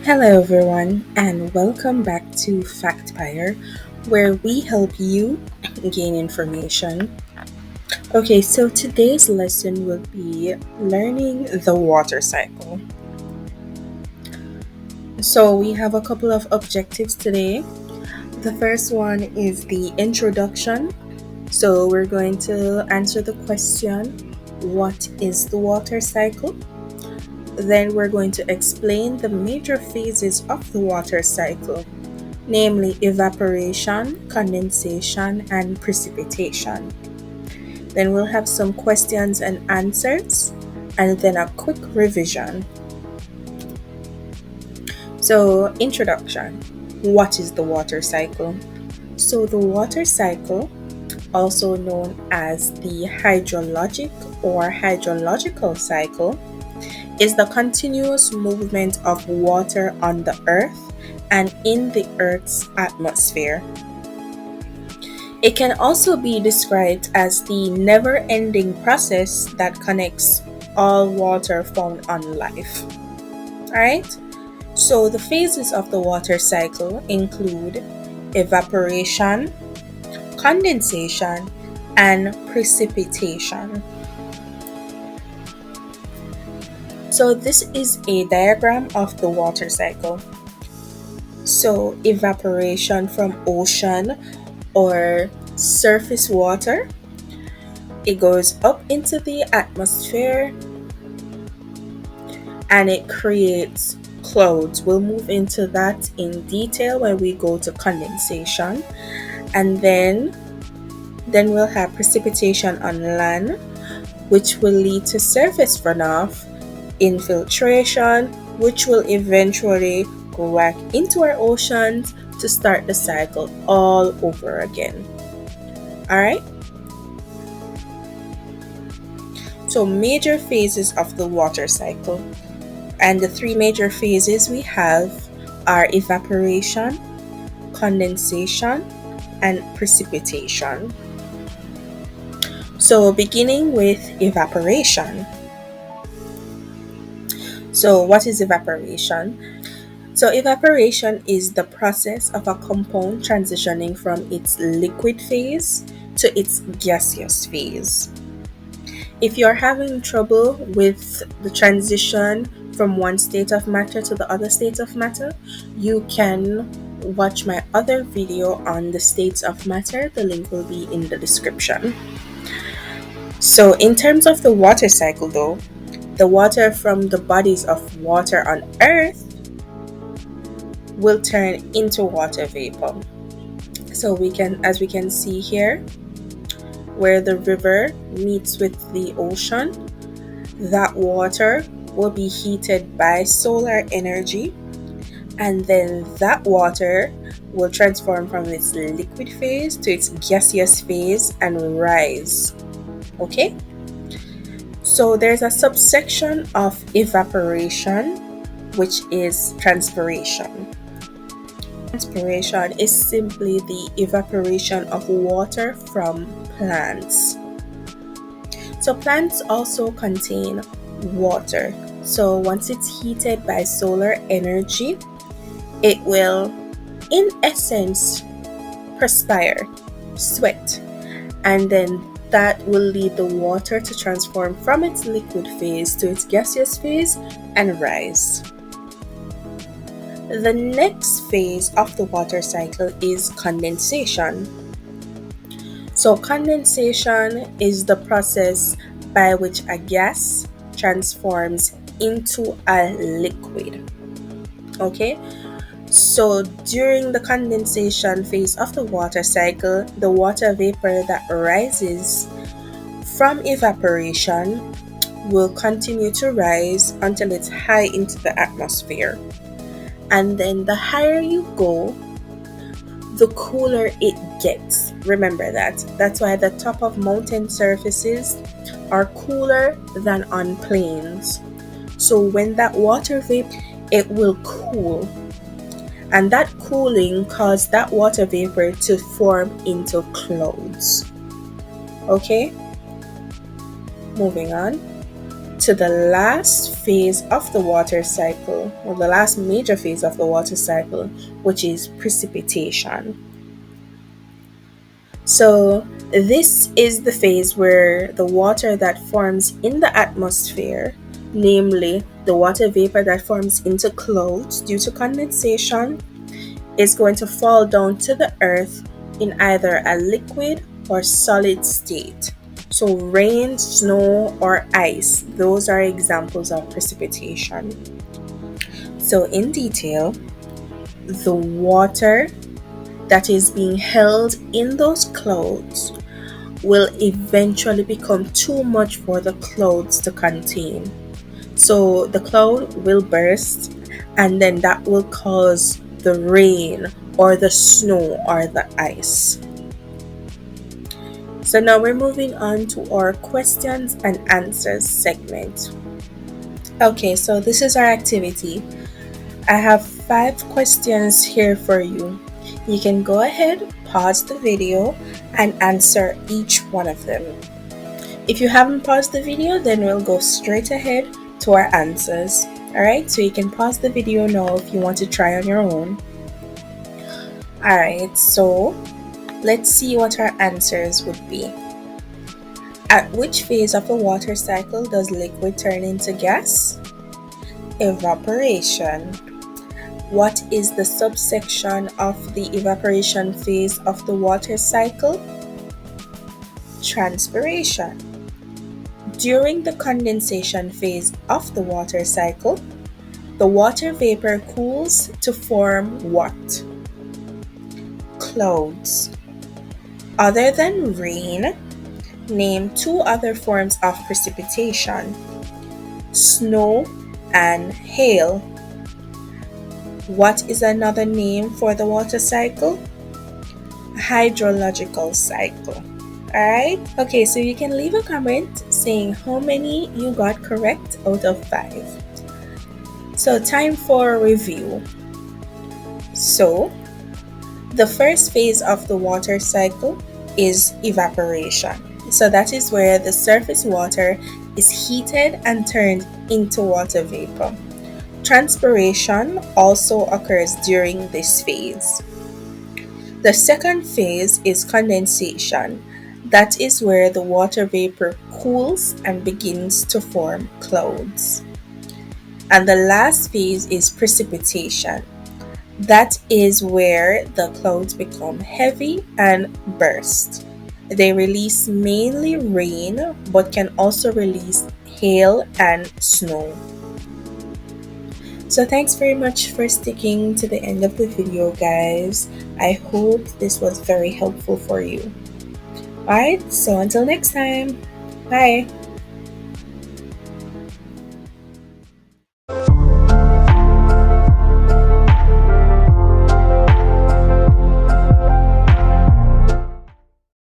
Hello, everyone, and welcome back to Factpire, where we help you gain information. Okay, so today's lesson will be learning the water cycle. So, we have a couple of objectives today. The first one is the introduction. So, we're going to answer the question, what is the water cycle? Then, we're going to explain the major phases of the water cycle, namely evaporation, condensation, and precipitation. Then we'll have some questions and answers, and then a quick revision. So, introduction. What is the water cycle? So, the water cycle, also known as the hydrologic or hydrological cycle, is the continuous movement of water on the earth and in the earth's atmosphere. It can also be described as the never-ending process that connects all water found on life. Alright? So the phases of the water cycle include evaporation, condensation, and precipitation. So this is a diagram of the water cycle. So evaporation from ocean or surface water, it goes up into the atmosphere and it creates clouds. We'll move into that in detail when we go to condensation. And then we'll have precipitation on land, which will lead to surface runoff, infiltration, which will eventually go back into our oceans to start the cycle all over again. Alright? So major phases of the water cycle. And the three major phases we have are evaporation, condensation, and precipitation. So beginning with evaporation. So what is evaporation? So evaporation is the process of a compound transitioning from its liquid phase to its gaseous phase. If you're having trouble with the transition from one state of matter to the other state of matter, you can watch my other video on the states of matter. The link will be in the description. So in terms of the water cycle though, the water from the bodies of water on Earth will turn into water vapor. So as we can see here, where the river meets with the ocean, that water will be heated by solar energy, and then that water will transform from its liquid phase to its gaseous phase and rise. Okay? So there's a subsection of evaporation, which is transpiration. Transpiration is simply the evaporation of water from plants. So plants also contain water. So once it's heated by solar energy, it will, in essence, perspire, sweat, and then that will lead the water to transform from its liquid phase to its gaseous phase and rise. The next phase of the water cycle is condensation. So condensation is the process by which a gas transforms into a liquid. Okay? So during the condensation phase of the water cycle, the water vapor that rises from evaporation will continue to rise until it's high into the atmosphere. And then the higher you go, the cooler it gets. Remember that. That's why the top of mountain surfaces are cooler than on plains. So when that water vapor, it will cool. And that cooling caused that water vapor to form into clouds. Okay? Moving on. to the last phase of the water cycle, or the last major phase of the water cycle, which is precipitation. So, this is the phase where the water that forms in the atmosphere, namely the water vapor that forms into clouds due to condensation, is going to fall down to the earth in either a liquid or solid state. So, rain, snow, or ice, those are examples of precipitation. So, in detail, the water that is being held in those clouds will eventually become too much for the clouds to contain. So the cloud will burst, and then that will cause the rain or the snow or the ice. So now we're moving on to our questions and answers segment. Okay, so this is our activity. I have 5 questions here for you. You can go ahead, pause the video, and answer each one of them. If you haven't paused the video, then we'll go straight ahead to our answers. Alright, so you can pause the video now if you want to try on your own. Alright, so let's see what our answers would be. At which phase of the water cycle does liquid turn into gas? Evaporation. What is the subsection of the evaporation phase of the water cycle? Transpiration. During the condensation phase of the water cycle, the water vapor cools to form what? Clouds. Other than rain, name 2 other forms of precipitation: snow and hail. What is another name for the water cycle? Hydrological cycle. Alright? Okay, so you can leave a comment saying how many you got correct out of 5. So time for a review. So, the first phase of the water cycle is evaporation. So that is where the surface water is heated and turned into water vapor. Transpiration also occurs during this phase. The second phase is condensation. That is where the water vapor cools and begins to form clouds. And the last phase is precipitation. That is where the clouds become heavy and burst. They release mainly rain, but can also release hail and snow. So thanks very much for sticking to the end of the video, guys. I hope this was very helpful for you. Alright, so until next time, bye.